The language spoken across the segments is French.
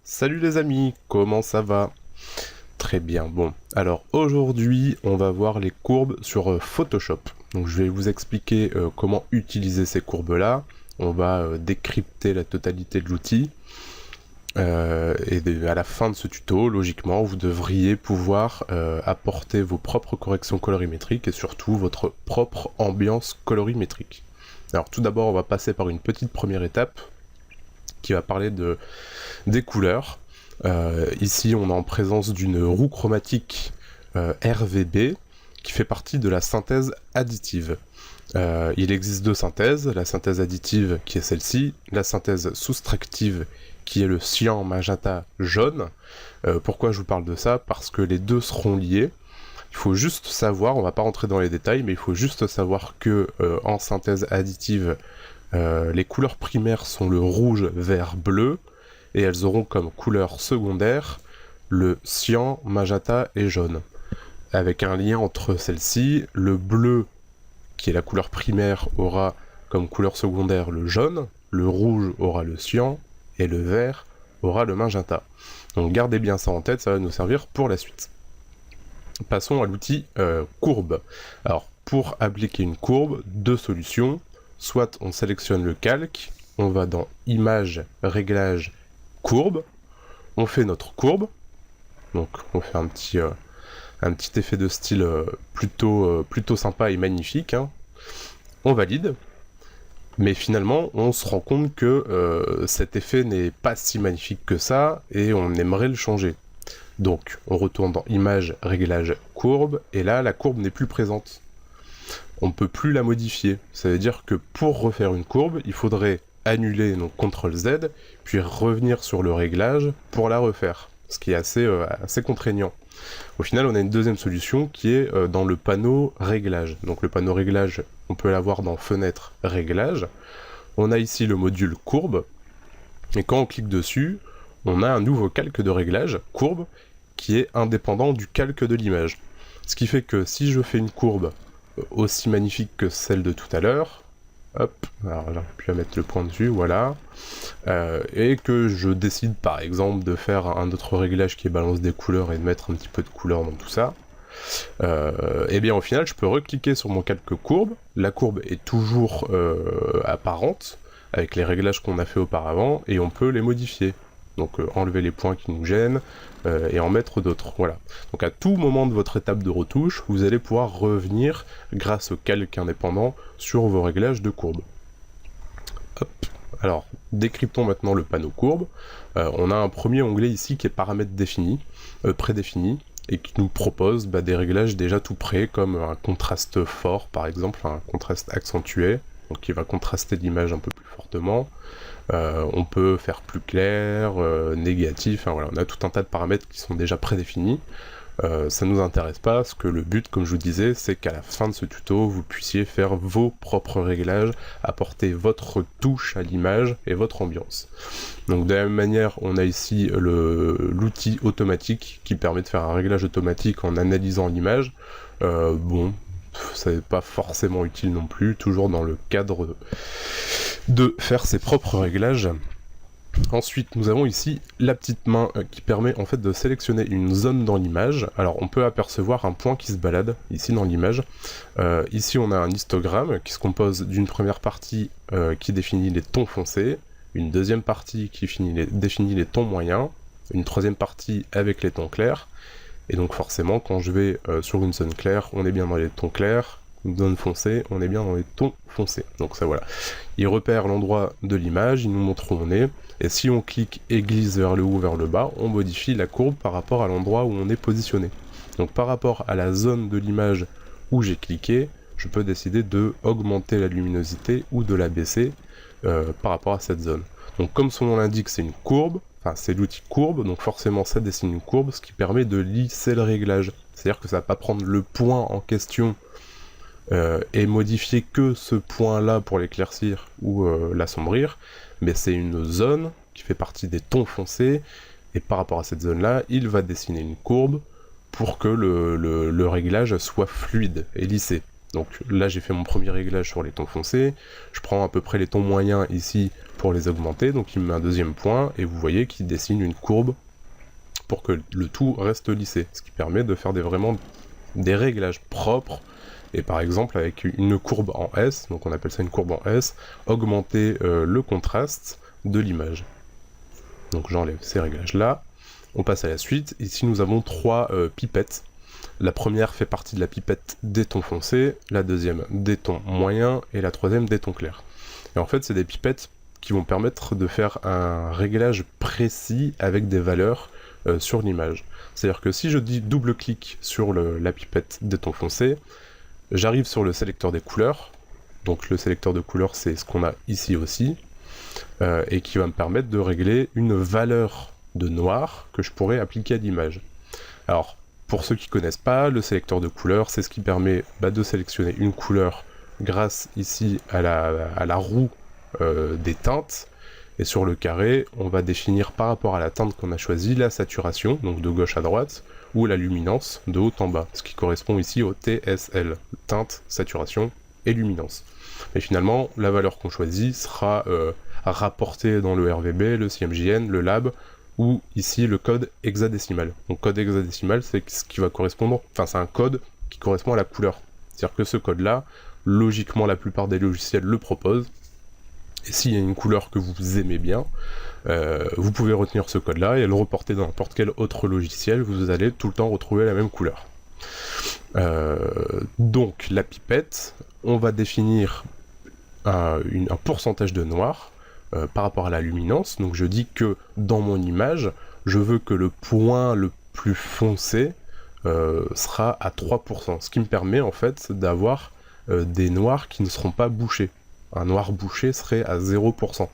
Salut les amis, comment ça va? Très bien, bon. Alors aujourd'hui, on va voir les courbes sur Photoshop. Donc je vais vous expliquer comment utiliser ces courbes-là. On va décrypter la totalité de l'outil. À la fin de ce tuto, logiquement, vous devriez pouvoir apporter vos propres corrections colorimétriques et surtout votre propre ambiance colorimétrique. Alors tout d'abord, on va passer par une petite première étape qui va parler des couleurs. Ici, on est en présence d'une roue chromatique RVB qui fait partie de la synthèse additive. Il existe deux synthèses, la synthèse additive qui est celle-ci, la synthèse soustractive qui est le cyan, magenta, jaune. Pourquoi je vous parle de ça? Parce que les deux seront liés. Il faut juste savoir, on va pas rentrer dans les détails, mais il faut juste savoir que en synthèse additive, les couleurs primaires sont le rouge, vert, bleu, et elles auront comme couleur secondaire le cyan, magenta et jaune. Avec un lien entre celles-ci, le bleu, qui est la couleur primaire, aura comme couleur secondaire le jaune, le rouge aura le cyan, et le vert aura le magenta. Donc gardez bien ça en tête, ça va nous servir pour la suite. Passons à l'outil courbe. Alors, pour appliquer une courbe, deux solutions. Soit on sélectionne le calque, on va dans Images, Réglages, Courbe, on fait notre courbe, donc on fait un petit effet de style plutôt sympa et magnifique, hein. On valide, mais finalement on se rend compte que cet effet n'est pas si magnifique que ça, et on aimerait le changer. Donc on retourne dans Images, Réglages, Courbe, et là la courbe n'est plus présente. On ne peut plus la modifier. Ça veut dire que pour refaire une courbe, il faudrait annuler, donc CTRL-Z, puis revenir sur le réglage pour la refaire, ce qui est assez contraignant. Au final, on a une deuxième solution qui est dans le panneau réglage. Donc le panneau réglage, on peut l'avoir dans Fenêtre, Réglage. On a ici le module courbe, et quand on clique dessus, on a un nouveau calque de réglage, courbe, qui est indépendant du calque de l'image. Ce qui fait que si je fais une courbe aussi magnifique que celle de tout à l'heure, hop, alors là, puis à mettre le point dessus, voilà, et que je décide par exemple de faire un autre réglage qui est balance des couleurs et de mettre un petit peu de couleur dans tout ça, et bien au final je peux recliquer sur mon calque courbe, la courbe est toujours apparente, avec les réglages qu'on a fait auparavant, et on peut les modifier. Donc enlever les points qui nous gênent, et en mettre d'autres, voilà. Donc à tout moment de votre étape de retouche, vous allez pouvoir revenir, grâce au calque indépendant, sur vos réglages de courbe. Hop. Alors, décryptons maintenant le panneau courbe. On a un premier onglet ici qui est paramètres définis, prédéfinis, et qui nous propose des réglages déjà tout prêts, comme un contraste fort par exemple, un contraste accentué, donc qui va contraster l'image un peu plus fortement. On peut faire plus clair, négatif, enfin voilà, on a tout un tas de paramètres qui sont déjà prédéfinis. Ça nous intéresse pas, parce que le but, comme je vous disais, c'est qu'à la fin de ce tuto, vous puissiez faire vos propres réglages, apporter votre touche à l'image et votre ambiance. Donc de la même manière, on a ici l'outil automatique qui permet de faire un réglage automatique en analysant l'image. Bon, ça n'est pas forcément utile non plus, toujours dans le cadre de faire ses propres réglages. Ensuite, nous avons ici la petite main qui permet en fait de sélectionner une zone dans l'image. Alors on peut apercevoir un point qui se balade ici dans l'image. Ici on a un histogramme qui se compose d'une première partie qui définit les tons foncés, une deuxième partie qui définit les tons moyens, une troisième partie avec les tons clairs. Et donc forcément quand je vais sur une zone claire, on est bien dans les tons clairs, une zone foncée, on est bien dans les tons foncés. Donc ça voilà. Il repère l'endroit de l'image, il nous montre où on est, et si on clique et glisse vers le haut ou vers le bas, on modifie la courbe par rapport à l'endroit où on est positionné. Donc par rapport à la zone de l'image où j'ai cliqué, je peux décider de augmenter la luminosité ou de la baisser par rapport à cette zone. Donc comme son nom l'indique, c'est une courbe, enfin c'est l'outil courbe, donc forcément ça dessine une courbe, ce qui permet de lisser le réglage. C'est-à-dire que ça va pas prendre le point en question et modifier que ce point-là pour l'éclaircir ou l'assombrir, mais c'est une zone qui fait partie des tons foncés, et par rapport à cette zone-là, il va dessiner une courbe pour que le réglage soit fluide et lissé. Donc là j'ai fait mon premier réglage sur les tons foncés, je prends à peu près les tons moyens ici pour les augmenter, donc il me met un deuxième point, et vous voyez qu'il dessine une courbe pour que le tout reste lissé, ce qui permet de faire vraiment des réglages propres, et par exemple avec une courbe en S, donc on appelle ça une courbe en S, augmenter le contraste de l'image. Donc j'enlève ces réglages là, on passe à la suite. Ici nous avons 3 pipettes. La première fait partie de la pipette des tons foncés, la deuxième des tons moyens, et la troisième des tons clairs. Et en fait c'est des pipettes qui vont permettre de faire un réglage précis avec des valeurs sur l'image. C'est-à-dire que si je dis double-clic sur la pipette des tons foncés, j'arrive sur le sélecteur des couleurs, donc le sélecteur de couleurs c'est ce qu'on a ici aussi, et qui va me permettre de régler une valeur de noir que je pourrais appliquer à l'image. Alors, pour ceux qui ne connaissent pas, le sélecteur de couleurs, c'est ce qui permet de sélectionner une couleur grâce ici à la roue des teintes, et sur le carré, on va définir par rapport à la teinte qu'on a choisie, la saturation, donc de gauche à droite, ou la luminance, de haut en bas, ce qui correspond ici au TSL, teinte, saturation et luminance. Et finalement, la valeur qu'on choisit sera rapportée dans le RVB, le CMJN, le lab, ou ici le code hexadécimal. Donc code hexadécimal, c'est ce qui va correspondre, enfin c'est un code qui correspond à la couleur. C'est-à-dire que ce code-là, logiquement la plupart des logiciels le proposent, et s'il y a une couleur que vous aimez bien, vous pouvez retenir ce code-là et le reporter dans n'importe quel autre logiciel, vous allez tout le temps retrouver la même couleur. Donc la pipette, on va définir un pourcentage de noir par rapport à la luminance. Donc je dis que dans mon image, je veux que le point le plus foncé sera à 3%, ce qui me permet en fait d'avoir des noirs qui ne seront pas bouchés. Un noir bouché serait à 0%.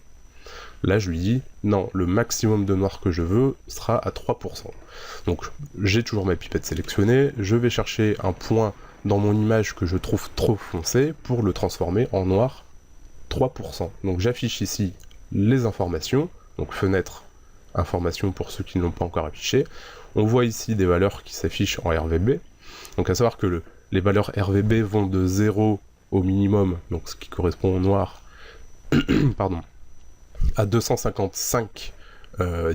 Là, je lui dis, non, le maximum de noir que je veux sera à 3%. Donc, j'ai toujours ma pipette sélectionnée, je vais chercher un point dans mon image que je trouve trop foncé pour le transformer en noir 3%. Donc, j'affiche ici les informations, donc fenêtre, information pour ceux qui ne l'ont pas encore affiché. On voit ici des valeurs qui s'affichent en RVB. Donc, à savoir que les valeurs RVB vont de 0 au minimum, donc ce qui correspond au noir, pardon, à 255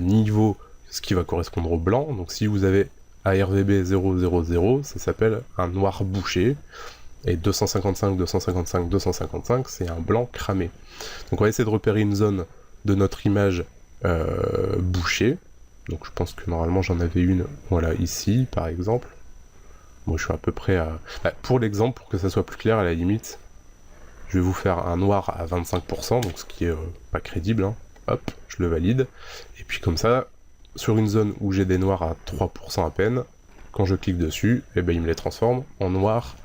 niveaux, ce qui va correspondre au blanc. Donc si vous avez ARVB 000, ça s'appelle un noir bouché, et 255, 255, 255, c'est un blanc cramé. Donc on va essayer de repérer une zone de notre image bouchée. Donc je pense que normalement j'en avais une, voilà, ici par exemple. Moi je suis à peu près à... pour l'exemple, pour que ça soit plus clair, à la limite, je vais vous faire un noir à 25%, donc ce qui est pas crédible, hein. Hop, je le valide. Et puis comme ça, sur une zone où j'ai des noirs à 3% à peine, quand je clique dessus, il me les transforme en noir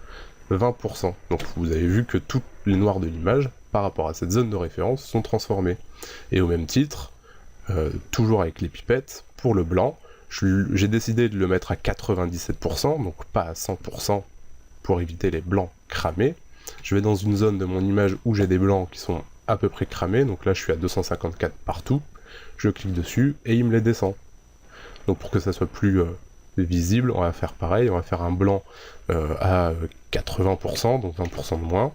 20%. Donc vous avez vu que tous les noirs de l'image, par rapport à cette zone de référence, sont transformés. Et au même titre, toujours avec les pipettes, pour le blanc, j'ai décidé de le mettre à 97%, donc pas à 100% pour éviter les blancs cramés. Je vais dans une zone de mon image où j'ai des blancs qui sont à peu près cramés, donc là je suis à 254 partout, je clique dessus et il me les descend. Donc pour que ça soit plus visible, on va faire pareil, on va faire un blanc à 80%, donc 20% de moins,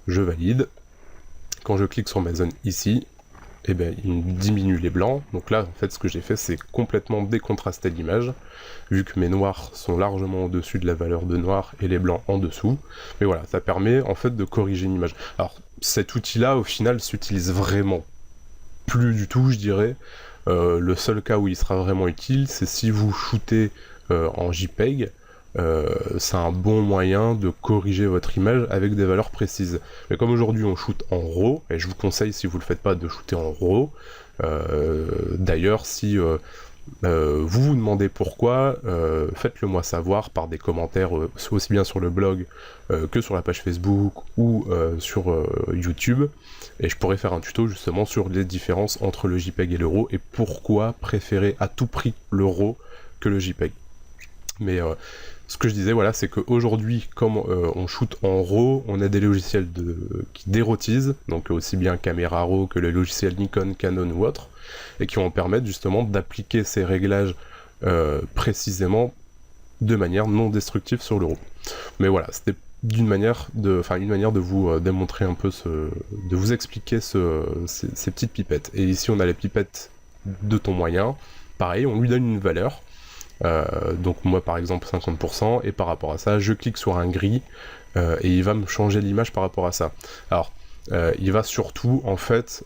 je valide. Quand je clique sur ma zone ici, il me diminue les blancs. Donc là, en fait, ce que j'ai fait, c'est complètement décontraster l'image, vu que mes noirs sont largement au-dessus de la valeur de noir et les blancs en dessous. Mais voilà, ça permet en fait de corriger une image. Alors, cet outil-là, au final, s'utilise vraiment plus du tout, je dirais. Le seul cas où il sera vraiment utile, c'est si vous shootez en JPEG. C'est un bon moyen de corriger votre image avec des valeurs précises. Mais comme aujourd'hui on shoot en RAW, et je vous conseille si vous le faites pas de shooter en RAW, d'ailleurs si vous vous demandez pourquoi, faites-le moi savoir par des commentaires aussi bien sur le blog que sur la page Facebook ou sur YouTube, et je pourrais faire un tuto justement sur les différences entre le JPEG et le RAW et pourquoi préférer à tout prix le RAW que le JPEG. Mais ce que je disais, voilà, c'est qu'aujourd'hui, comme on shoot en RAW, on a des logiciels qui dérotisent, donc aussi bien Camera Raw que les logiciels Nikon, Canon ou autres, et qui vont permettre justement d'appliquer ces réglages précisément de manière non destructive sur le RAW. Mais voilà, c'était une manière de vous démontrer un peu de vous expliquer ces petites pipettes. Et ici on a les pipettes de ton moyen, pareil, on lui donne une valeur, donc moi par exemple 50%, et par rapport à ça, je clique sur un gris, et il va me changer l'image par rapport à ça. Alors, il va surtout en fait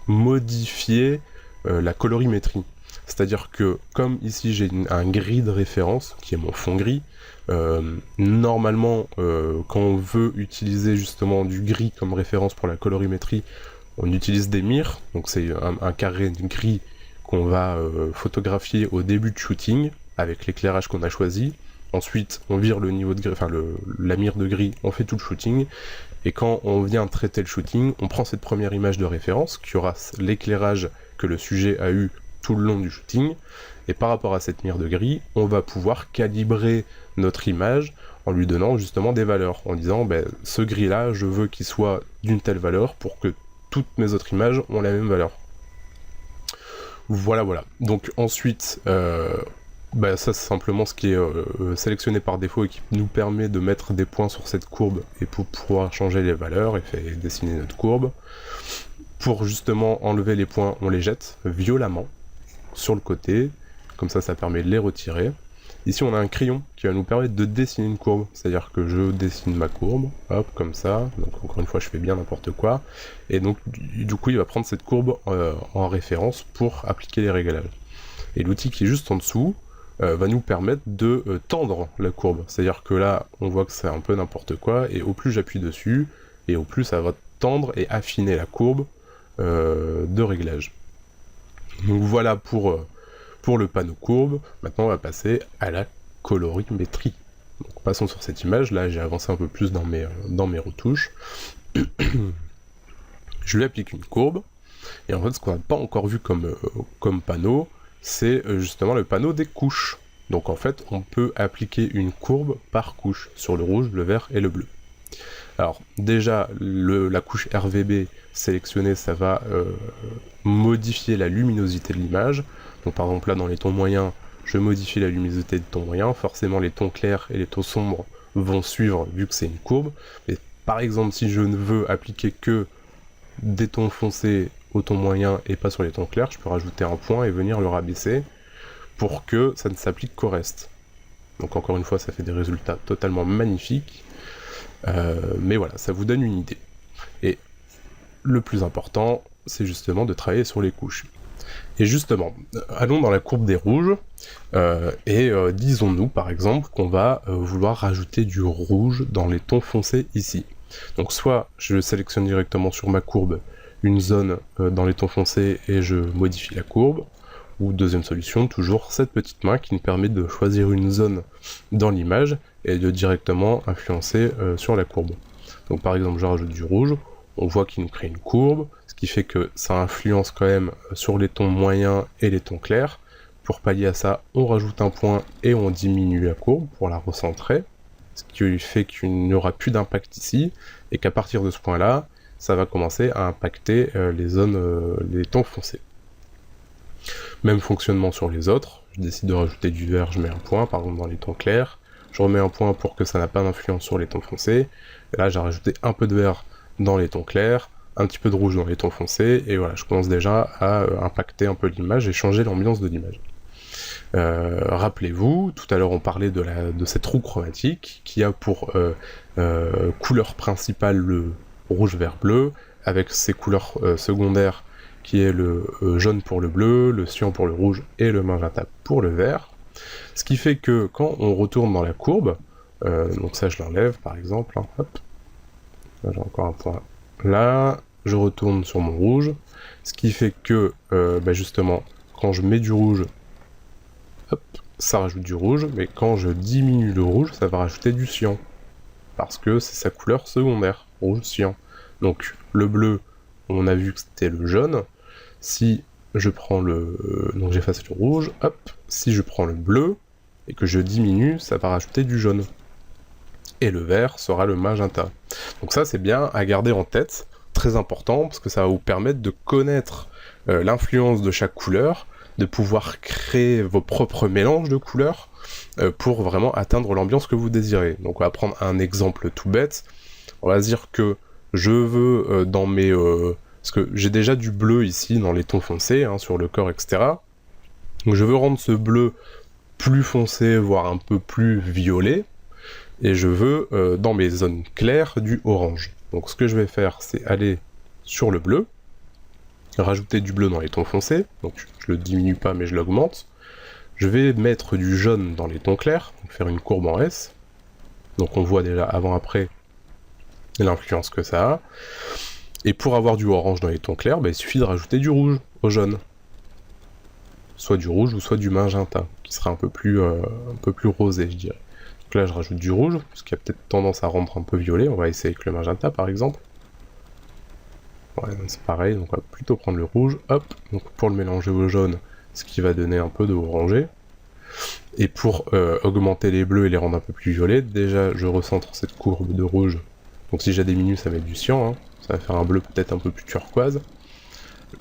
modifier la colorimétrie. C'est-à-dire que comme ici j'ai un gris de référence, qui est mon fond gris, normalement quand on veut utiliser justement du gris comme référence pour la colorimétrie, on utilise des mires, donc c'est un carré de gris qu'on va photographier au début de shooting, avec l'éclairage qu'on a choisi. Ensuite, on vire le niveau de gris, la mire de gris, on fait tout le shooting, et quand on vient traiter le shooting, on prend cette première image de référence, qui aura l'éclairage que le sujet a eu tout le long du shooting, et par rapport à cette mire de gris, on va pouvoir calibrer notre image en lui donnant justement des valeurs, en disant ce gris là, je veux qu'il soit d'une telle valeur pour que toutes mes autres images ont la même valeur. Voilà. Donc ensuite, ça c'est simplement ce qui est sélectionné par défaut et qui nous permet de mettre des points sur cette courbe et pour pouvoir changer les valeurs et dessiner notre courbe. Pour justement enlever les points, on les jette violemment sur le côté, comme ça permet de les retirer. Ici on a un crayon qui va nous permettre de dessiner une courbe, c'est-à-dire que je dessine ma courbe, hop, comme ça, donc encore une fois je fais bien n'importe quoi, et donc du coup il va prendre cette courbe en référence pour appliquer les réglages. Et l'outil qui est juste en dessous va nous permettre de tendre la courbe, c'est-à-dire que là on voit que c'est un peu n'importe quoi, et au plus j'appuie dessus, et au plus ça va tendre et affiner la courbe de réglage. Donc voilà pour le panneau courbe. Maintenant on va passer à la colorimétrie. Donc passons sur cette image, là j'ai avancé un peu plus dans mes retouches. Je lui applique une courbe, et en fait ce qu'on n'a pas encore vu comme panneau, c'est justement le panneau des couches. Donc en fait on peut appliquer une courbe par couche, sur le rouge, le vert et le bleu. Alors déjà la couche RVB sélectionnée, ça va modifier la luminosité de l'image. Donc par exemple là dans les tons moyens, je modifie la luminosité de ton moyen, forcément les tons clairs et les tons sombres vont suivre vu que c'est une courbe. Mais par exemple si je ne veux appliquer que des tons foncés au ton moyen et pas sur les tons clairs, je peux rajouter un point et venir le rabaisser pour que ça ne s'applique qu'au reste. Donc encore une fois ça fait des résultats totalement magnifiques. Mais voilà, ça vous donne une idée. Et le plus important, c'est justement de travailler sur les couches. Et justement, allons dans la courbe des rouges, et disons-nous par exemple qu'on va vouloir rajouter du rouge dans les tons foncés ici. Donc soit je sélectionne directement sur ma courbe une zone dans les tons foncés et je modifie la courbe, ou deuxième solution, toujours cette petite main qui nous permet de choisir une zone dans l'image et de directement influencer sur la courbe. Donc par exemple je rajoute du rouge, on voit qu'il nous crée une courbe, ce qui fait que ça influence quand même sur les tons moyens et les tons clairs. Pour pallier à ça, on rajoute un point et on diminue la courbe pour la recentrer, ce qui fait qu'il n'y aura plus d'impact ici, et qu'à partir de ce point-là, ça va commencer à impacter les tons foncés. Même fonctionnement sur les autres, je décide de rajouter du vert, je mets un point, par exemple dans les tons clairs, je remets un point pour que ça n'a pas d'influence sur les tons foncés, et là j'ai rajouté un peu de vert dans les tons clairs, un petit peu de rouge dans les tons foncés, et voilà, je commence déjà à impacter un peu l'image et changer l'ambiance de l'image. Rappelez-vous, tout à l'heure on parlait de cette roue chromatique qui a pour couleur principale le rouge, vert, bleu, avec ses couleurs secondaires qui est le jaune pour le bleu, le cyan pour le rouge et le magenta pour le vert. Ce qui fait que quand on retourne dans la courbe, donc ça je l'enlève par exemple, hein, hop, là j'ai encore un point là, je retourne sur mon rouge, ce qui fait que justement quand je mets du rouge, hop, ça rajoute du rouge, mais quand je diminue le rouge, ça va rajouter du cyan, parce que c'est sa couleur secondaire, rouge, cyan. Donc le bleu, on a vu que c'était le jaune. Si je prends donc j'efface le rouge, hop, si je prends le bleu, et que je diminue, ça va rajouter du jaune. Et le vert sera le magenta. Donc ça c'est bien à garder en tête, très important, parce que ça va vous permettre de connaître l'influence de chaque couleur, de pouvoir créer vos propres mélanges de couleurs pour vraiment atteindre l'ambiance que vous désirez. Donc on va prendre un exemple tout bête. On va se dire que je veux dans mes... parce que j'ai déjà du bleu ici dans les tons foncés, hein, sur le corps, etc. Donc je veux rendre ce bleu plus foncé, voire un peu plus violet, et je veux, dans mes zones claires, du orange. Donc ce que je vais faire, c'est aller sur le bleu, rajouter du bleu dans les tons foncés, donc je le diminue pas mais je l'augmente. Je vais mettre du jaune dans les tons clairs, donc faire une courbe en S. Donc on voit déjà avant-après l'influence que ça a. Et pour avoir du orange dans les tons clairs, il suffit de rajouter du rouge au jaune. Soit du rouge ou soit du magenta, qui sera un peu plus rosé, je dirais. Donc là, je rajoute du rouge, ce qui a peut-être tendance à rendre un peu violet. On va essayer avec le magenta, par exemple. Ouais, c'est pareil, donc on va plutôt prendre le rouge. Hop, donc pour le mélanger au jaune, ce qui va donner un peu de orangé. Et pour augmenter les bleus et les rendre un peu plus violets, déjà, je recentre cette courbe de rouge. Donc si je la diminue, ça va être du cyan, hein. Ça va faire un bleu peut-être un peu plus turquoise.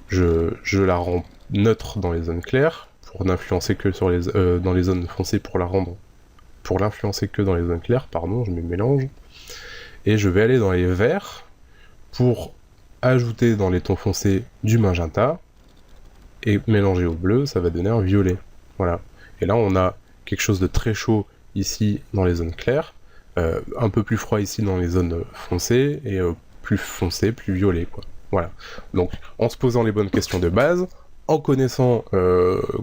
Je la rends neutre dans les zones claires, pour n'influencer que sur dans les zones foncées, pour l'influencer que dans les zones claires, pardon, je me mélange. Et je vais aller dans les verts, pour ajouter dans les tons foncés du magenta, et mélanger au bleu, ça va donner un violet. Voilà. Et là, on a quelque chose de très chaud ici dans les zones claires, un peu plus froid ici dans les zones foncées, et plus foncé, plus violet, quoi. Voilà. Donc, en se posant les bonnes questions de base, en connaissant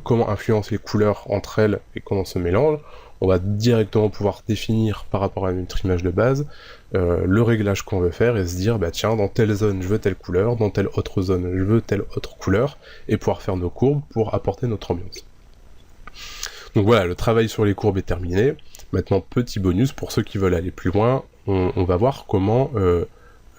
comment influencent les couleurs entre elles et comment se mélangent, on va directement pouvoir définir par rapport à notre image de base le réglage qu'on veut faire et se dire, bah tiens, dans telle zone je veux telle couleur, dans telle autre zone je veux telle autre couleur, et pouvoir faire nos courbes pour apporter notre ambiance. Donc voilà, le travail sur les courbes est terminé. Maintenant, petit bonus, pour ceux qui veulent aller plus loin, on va voir comment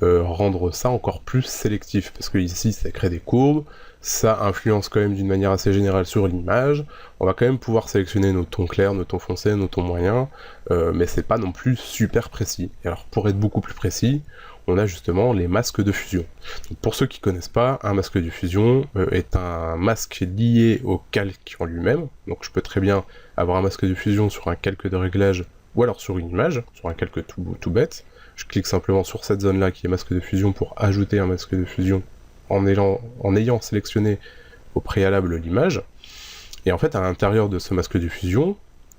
rendre ça encore plus sélectif, parce que ici ça crée des courbes, ça influence quand même d'une manière assez générale sur l'image, on va quand même pouvoir sélectionner nos tons clairs, nos tons foncés, nos tons moyens, mais c'est pas non plus super précis. Et alors pour être beaucoup plus précis, on a justement les masques de fusion. Donc pour ceux qui connaissent pas, un masque de fusion est un masque lié au calque en lui-même, donc je peux très bien avoir un masque de fusion sur un calque de réglage, ou alors sur une image, sur un calque tout bête. Je clique simplement sur cette zone-là qui est masque de fusion pour ajouter un masque de fusion en ayant sélectionné au préalable l'image. Et en fait, à l'intérieur de ce masque de fusion,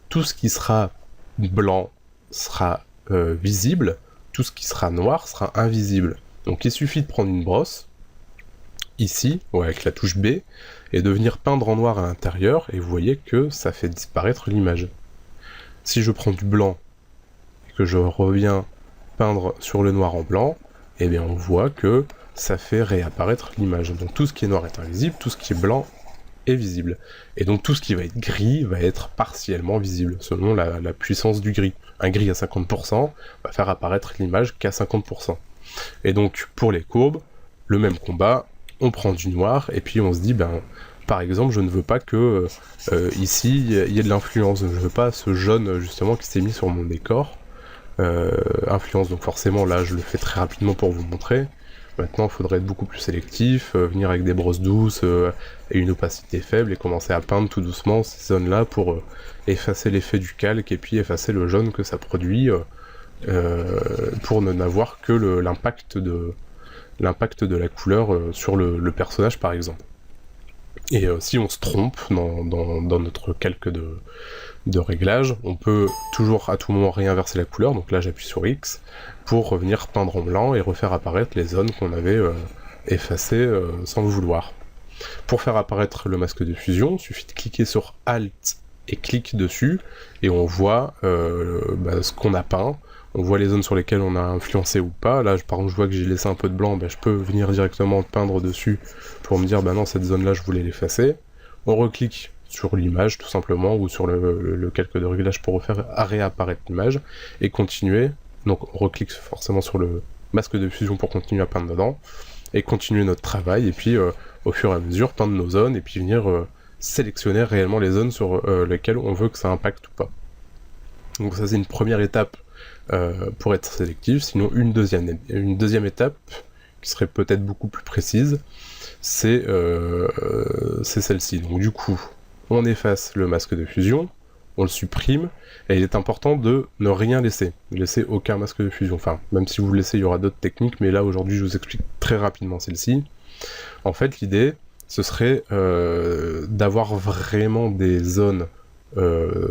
tout ce qui sera blanc sera visible, tout ce qui sera noir sera invisible. Donc il suffit de prendre une brosse, ici, avec la touche B, et de venir peindre en noir à l'intérieur, et vous voyez que ça fait disparaître l'image. Si je prends du blanc, et que je reviens peindre sur le noir en blanc, et bien on voit que ça fait réapparaître l'image. Donc tout ce qui est noir est invisible, tout ce qui est blanc est visible. Et donc tout ce qui va être gris va être partiellement visible, selon la puissance du gris. Un gris à 50% va faire apparaître l'image qu'à 50%. Et donc pour les courbes, le même combat, on prend du noir, et puis on se dit, par exemple, je ne veux pas que ici il y ait de l'influence, je ne veux pas ce jaune justement qui s'est mis sur mon décor, influence, donc forcément là je le fais très rapidement pour vous montrer. Maintenant il faudrait être beaucoup plus sélectif, venir avec des brosses douces et une opacité faible et commencer à peindre tout doucement ces zones là pour effacer l'effet du calque et puis effacer le jaune que ça produit pour n'avoir que l'impact de la couleur sur le personnage par exemple. Et si on se trompe dans notre calque de réglage, on peut toujours à tout moment réinverser la couleur, donc là j'appuie sur X, pour revenir peindre en blanc et refaire apparaître les zones qu'on avait effacées sans le vouloir. Pour faire apparaître le masque de fusion, il suffit de cliquer sur Alt et clic dessus, et on voit ce qu'on a peint, on voit les zones sur lesquelles on a influencé ou pas. Là par exemple je vois que j'ai laissé un peu de blanc, je peux venir directement peindre dessus pour me dire non, cette zone là je voulais l'effacer. On reclique sur l'image tout simplement, ou sur le calque de réglage pour refaire réapparaître l'image, et continuer, donc on reclique forcément sur le masque de fusion pour continuer à peindre dedans, et continuer notre travail, et puis au fur et à mesure peindre nos zones, et puis venir sélectionner réellement les zones sur lesquelles on veut que ça impacte ou pas. Donc ça c'est une première étape pour être sélectif, sinon une deuxième étape qui serait peut-être beaucoup plus précise, c'est celle-ci. Donc du coup, on efface le masque de fusion, on le supprime, et il est important de ne rien laisser aucun masque de fusion. Enfin, même si vous le laissez, il y aura d'autres techniques, mais là aujourd'hui je vous explique très rapidement celle-ci. En fait, l'idée, ce serait d'avoir vraiment des zones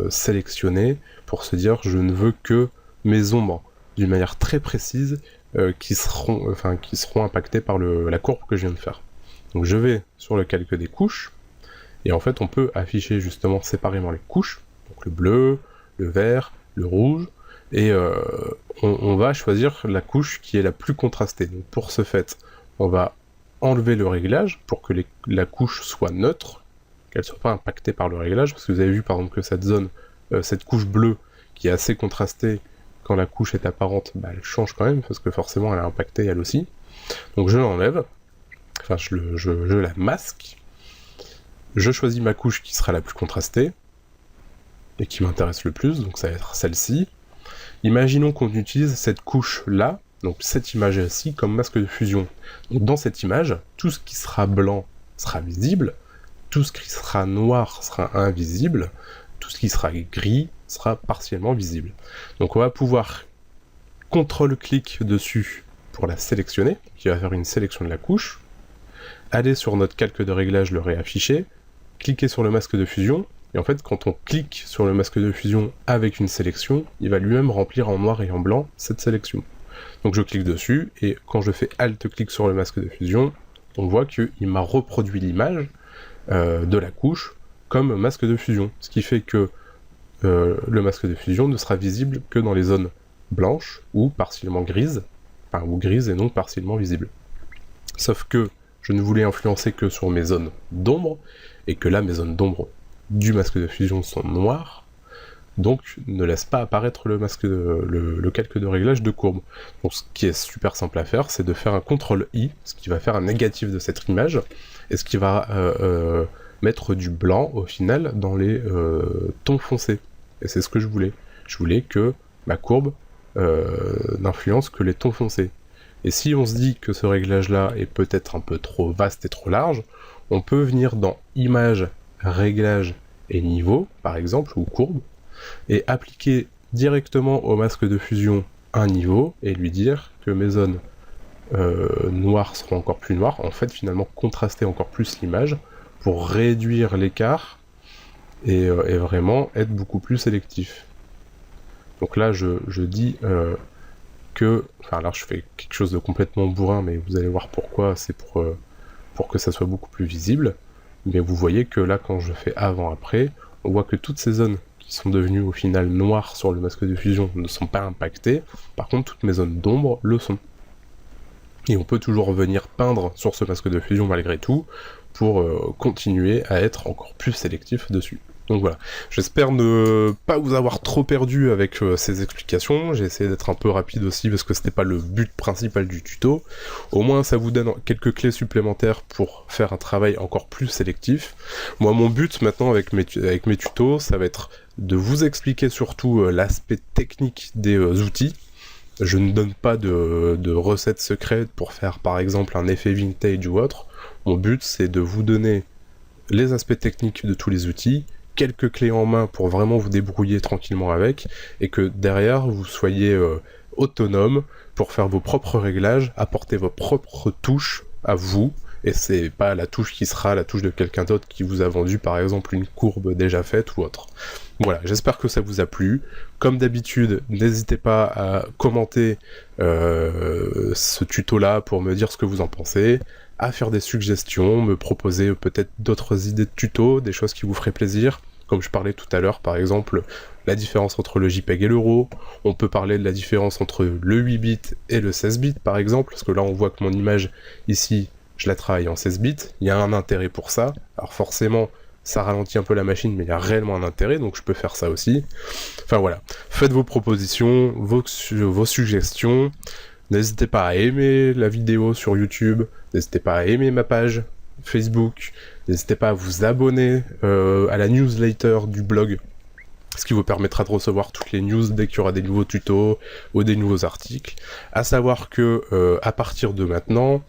sélectionnées pour se dire je ne veux que mes ombres d'une manière très précise qui seront impactées par la courbe que je viens de faire. Donc je vais sur le calque des couches, et en fait on peut afficher justement séparément les couches, donc le bleu, le vert, le rouge, et on va choisir la couche qui est la plus contrastée. Donc pour ce fait, on va enlever le réglage pour que la couche soit neutre, qu'elle ne soit pas impactée par le réglage, parce que vous avez vu par exemple que cette zone, cette couche bleue qui est assez contrastée, quand la couche est apparente, bah, elle change quand même, parce que forcément elle est impactée elle aussi. Donc je l'enlève, enfin je la masque, je choisis ma couche qui sera la plus contrastée, et qui m'intéresse le plus, donc ça va être celle-ci. Imaginons qu'on utilise cette couche-là, donc cette image-ci, comme masque de fusion. Donc dans cette image, tout ce qui sera blanc sera visible, tout ce qui sera noir sera invisible, tout ce qui sera gris sera partiellement visible. Donc on va pouvoir CTRL-clic dessus pour la sélectionner, qui va faire une sélection de la couche, aller sur notre calque de réglage, le réafficher, cliquer sur le masque de fusion, et en fait quand on clique sur le masque de fusion avec une sélection, il va lui-même remplir en noir et en blanc cette sélection. Donc je clique dessus, et quand je fais Alt-clic sur le masque de fusion, on voit qu'il m'a reproduit l'image de la couche comme masque de fusion, ce qui fait que le masque de fusion ne sera visible que dans les zones blanches ou partiellement grises, enfin ou grises et non partiellement visibles. Sauf que je ne voulais influencer que sur mes zones d'ombre, et que là mes zones d'ombre du masque de fusion sont noires, donc ne laisse pas apparaître le calque de réglage de courbe. Donc ce qui est super simple à faire, c'est de faire un CTRL-I, ce qui va faire un négatif de cette image, et ce qui va mettre du blanc au final dans les tons foncés. Et c'est ce que je voulais. Je voulais que ma courbe n'influence que les tons foncés. Et si on se dit que ce réglage-là est peut-être un peu trop vaste et trop large, on peut venir dans Image, Réglage et Niveau, par exemple, ou Courbe, et appliquer directement au masque de fusion un niveau, et lui dire que mes zones noires seront encore plus noires, en fait finalement contraster encore plus l'image, pour réduire l'écart, et vraiment être beaucoup plus sélectif. Donc là je dis que, enfin là je fais quelque chose de complètement bourrin, mais vous allez voir pourquoi, c'est pour que ça soit beaucoup plus visible, mais vous voyez que là quand je fais avant-après, on voit que toutes ces zones qui sont devenues au final noires sur le masque de fusion ne sont pas impactées, par contre toutes mes zones d'ombre le sont. Et on peut toujours revenir peindre sur ce masque de fusion malgré tout, pour continuer à être encore plus sélectif dessus. Donc voilà, j'espère ne pas vous avoir trop perdu avec ces explications, j'ai essayé d'être un peu rapide aussi parce que c'était pas le but principal du tuto. Au moins ça vous donne quelques clés supplémentaires pour faire un travail encore plus sélectif. Moi mon but maintenant avec mes tutos, ça va être de vous expliquer surtout l'aspect technique des outils. Je ne donne pas de recettes secrètes pour faire par exemple un effet vintage ou autre. Mon but c'est de vous donner les aspects techniques de tous les outils, quelques clés en main pour vraiment vous débrouiller tranquillement avec, et que derrière vous soyez autonome pour faire vos propres réglages, apporter vos propres touches à vous, et c'est pas la touche qui sera la touche de quelqu'un d'autre qui vous a vendu par exemple une courbe déjà faite ou autre. Voilà, j'espère que ça vous a plu. Comme d'habitude, n'hésitez pas à commenter ce tuto-là pour me dire ce que vous en pensez, à faire des suggestions, me proposer peut-être d'autres idées de tutos, des choses qui vous feraient plaisir, comme je parlais tout à l'heure, par exemple, la différence entre le JPEG et le RAW, on peut parler de la différence entre le 8 bits et le 16 bits, par exemple, parce que là on voit que mon image, ici, je la travaille en 16 bits, il y a un intérêt pour ça, alors forcément, ça ralentit un peu la machine, mais il y a réellement un intérêt, donc je peux faire ça aussi. Enfin voilà, faites vos propositions, vos suggestions, n'hésitez pas à aimer la vidéo sur YouTube, n'hésitez pas à aimer ma page Facebook, n'hésitez pas à vous abonner à la newsletter du blog ce qui vous permettra de recevoir toutes les news dès qu'il y aura des nouveaux tutos ou des nouveaux articles. À savoir que à partir de maintenant,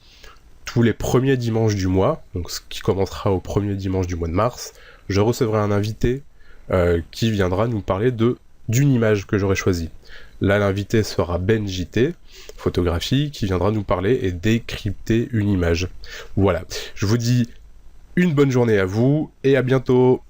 tous les premiers dimanches du mois, donc ce qui commencera au premier dimanche du mois de mars, je recevrai un invité qui viendra nous parler d'une image que j'aurai choisie. Là, l'invité sera Ben JT, photographie, qui viendra nous parler et décrypter une image. Voilà, je vous dis une bonne journée à vous et à bientôt.